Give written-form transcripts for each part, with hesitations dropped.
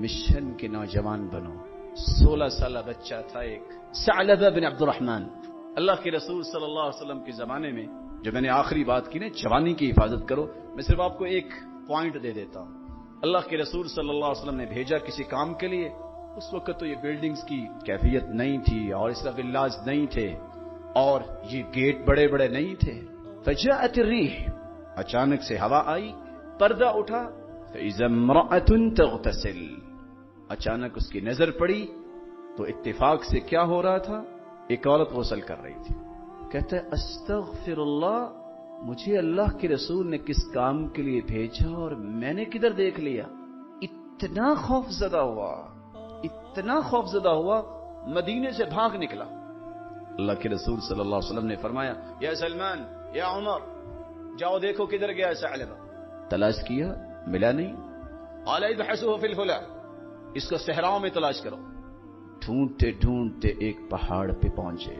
Mission کے نوجوان بنو. 16 سالہ بچہ تھا ایک ثعلبہ بن عبد الرحمن. اللہ کے رسول صلی اللہ علیہ وسلم کے زمانے میں جو میں نے آخری بات کی نا جوانی کی حفاظت کرو، میں صرف آپ کو ایک پوائنٹ دے دیتا ہوں. اللہ کے رسول صلی اللہ علیہ وسلم نے بھیجا کسی کام کے لیے. اس وقت تو یہ بلڈنگز کی کیفیت نہیں تھی اور اس طرح ولاز نہیں تھے اور یہ گیٹ بڑے بڑے نہیں تھے. فجاءت الريح، اچانک سے ہوا آئی، پردہ اٹھا. فإذا امرأة تغتسل، اچانک اس کی نظر پڑی تو اتفاق سے کیا ہو رہا تھا؟ ایک عورت غسل کر رہی تھی. کہتا ہے استغفر اللہ، مجھے اللہ کے رسول نے کس کام کے لیے بھیجا اور میں نے کدھر دیکھ لیا. اتنا خوف زدہ ہوا مدینے سے بھاگ نکلا. اللہ کے رسول صلی اللہ علیہ وسلم نے فرمایا یا سلمان یا عمر جاؤ دیکھو کدھر گیا ثعلبہ. تلاش کیا، ملا نہیں. قال ابحثوه في الفلا، اس کو صحراؤں میں تلاش کرو. ڈھونڈتے ڈھونڈتے ایک پہاڑ پہ پہنچے.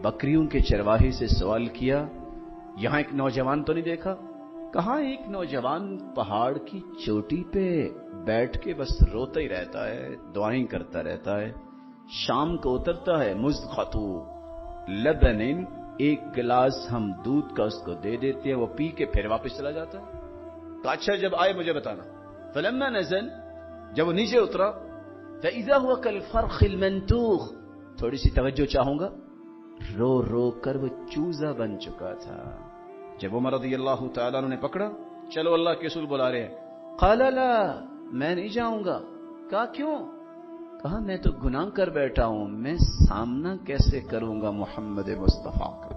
بکریوں کے چرواہے سے سوال کیا یہاں ایک نوجوان تو نہیں دیکھا؟ کہاں ایک نوجوان پہاڑ کی چوٹی پہ بیٹھ کے بس روتا ہی رہتا ہے، دعائیں کرتا رہتا ہے. شام کو اترتا ہے. مزخطو لبن، ایک گلاس ہم دودھ کا اس کو دے دیتے ہیں، وہ پی کے پھر واپس چلا جاتا ہے. تو اچھا جب آئے مجھے بتانا. فلما نزل، جب وہ نیچے اترا، فاذا هو كالفرخ المنتوخ، تھوڑی سی توجہ چاہوں گا، رو رو کر وہ چوزا بن چکا تھا. جب عمر رضی اللہ تعالیٰ عنہ نے پکڑا، چلو اللہ کے رسول بلا رہے ہیں. قال لا، میں نہیں جاؤں گا. کہا کیوں؟ کہا میں تو گناہ کر بیٹھا ہوں، میں سامنا کیسے کروں گا محمد مصطفیٰ کا.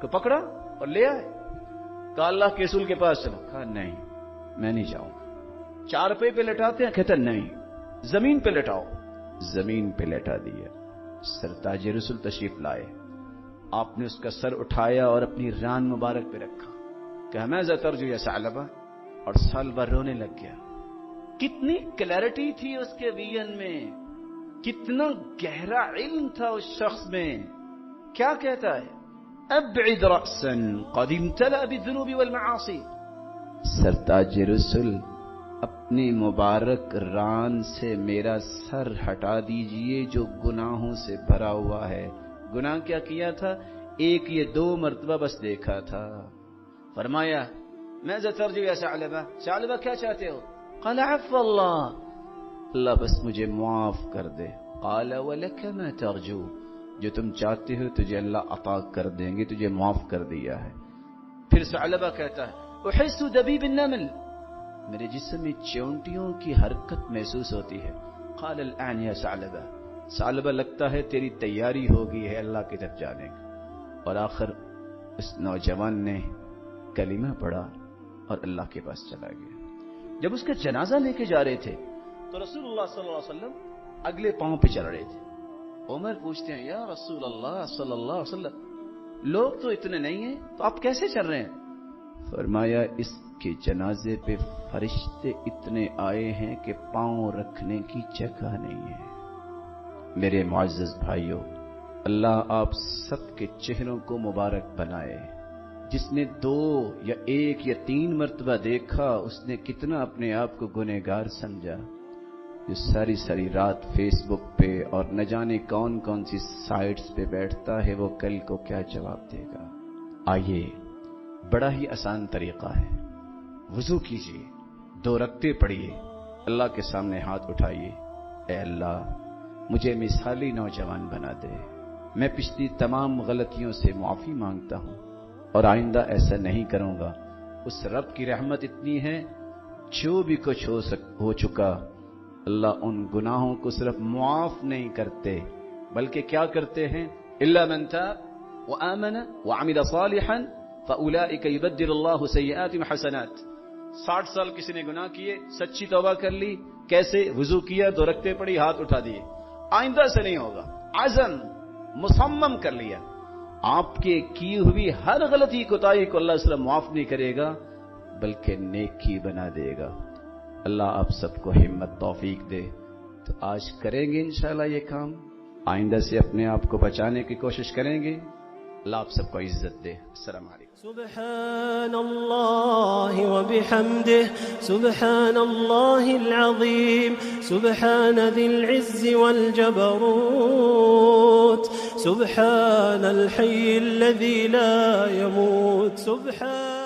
تو پکڑا اور لے آئے. کہا اللہ کے رسول کے پاس چلو. کہا نہیں میں نہیں جاؤں گا. چارپے پہ لٹاتے ہیں، کہتا نہیں زمین پہ لٹاؤ. زمین پہ لٹا دیا. سرتاج رسول تشریف لائے. آپ نے اس کا سر اٹھایا اور اپنی ران مبارک پہ رکھا. کہ ماذا ترجو یا ثعلبہ، اور ثعلبہ رونے لگ گیا. کتنی کلیرٹی تھی اس کے ویژن میں، کتنا گہرا علم تھا اس شخص میں. کیا کہتا ہے؟ ابعد رأسا قد امتلأ بالذنوب والمعاصی. سرتاج رسول اپنی مبارک ران سے میرا سر ہٹا دیجئے جو گناہوں سے بھرا ہوا ہے. گناہ کیا کیا تھا؟ ایک یہ 2 مرتبہ بس دیکھا تھا. فرمایا ماذا ترجو یا ثعلبہ، ثعلبہ کیا چاہتے ہو؟ قال عفو اللہ، اللہ بس مجھے معاف کر دے. قال ولک ما ترجو، جو تم چاہتے ہو تجھے اللہ عطا کر دیں گے، تجھے معاف کر دیا ہے. پھر ثعلبہ کہتا ہے احس دبیب النمل، میرے جسم میں چیونٹیوں کی حرکت محسوس ہوتی ہے. قال الان یا ثعلبہ، ثعلبہ لگتا ہے تیری تیاری ہو گئی ہے اللہ کی طرف جانے کی. اور آخر اس نوجوان نے کلمہ پڑھا اور اللہ کے پاس چلا گیا. جب اس کا جنازہ لے کے جا رہے تھے تو رسول اللہ صلی اللہ علیہ وسلم اگلے پاؤں پہ چل رہے تھے. عمر پوچھتے ہیں یا رسول اللہ صلی اللہ علیہ وسلم، لوگ تو اتنے نہیں ہیں تو آپ کیسے چل رہے ہیں؟ فرمایا اس کے جنازے پہ فرشتے اتنے آئے ہیں کہ پاؤں رکھنے کی جگہ نہیں ہے. میرے معزز بھائیوں، اللہ آپ سب کے چہروں کو مبارک بنائے. جس نے 2 یا 1 یا 3 مرتبہ دیکھا، اس نے کتنا اپنے آپ کو گنہگار سمجھا. جو ساری ساری رات فیس بک پہ اور نہ جانے کون کون سی سائٹس پہ بیٹھتا ہے، وہ کل کو کیا جواب دے گا. آئیے، بڑا ہی آسان طریقہ ہے. وضو کیجیے، 2 رکعتیں پڑھیے، اللہ کے سامنے ہاتھ اٹھائیے. اے اللہ مجھے مثالی نوجوان بنا دے. میں پچھلی تمام غلطیوں سے معافی مانگتا ہوں اور آئندہ ایسا نہیں کروں گا. اس رب کی رحمت اتنی ہے، جو بھی کچھ ہو چکا، اللہ ان گناہوں کو صرف معاف نہیں کرتے بلکہ کیا کرتے ہیں؟ الا من تاب وآمن وعمل صالحا فاولئک یبدل اللہ سیئاتہم حسنات. 60 سال کسی نے گناہ کیے، سچی توبہ کر لی. کیسے؟ وضو کیا، 2 رکعتیں پڑھی، ہاتھ اٹھا دیے. آئندہ سے نہیں ہوگا. عزم مصمم کر لیا. آپ کے کی ہوئی ہر غلطی کوتاہی کو اللہ صرف معاف نہیں کرے گا بلکہ نیکی بنا دے گا. اللہ آپ سب کو ہمت توفیق دے. تو آج کریں گے انشاءاللہ یہ کام، آئندہ سے اپنے آپ کو بچانے کی کوشش کریں گے. اللہ آپ سب کو عزت دے. السلام علیکم. سبحان الله وبحمده سبحان الله العظيم سبحان ذي العز والجبروت سبحان الحي الذي لا يموت سبحان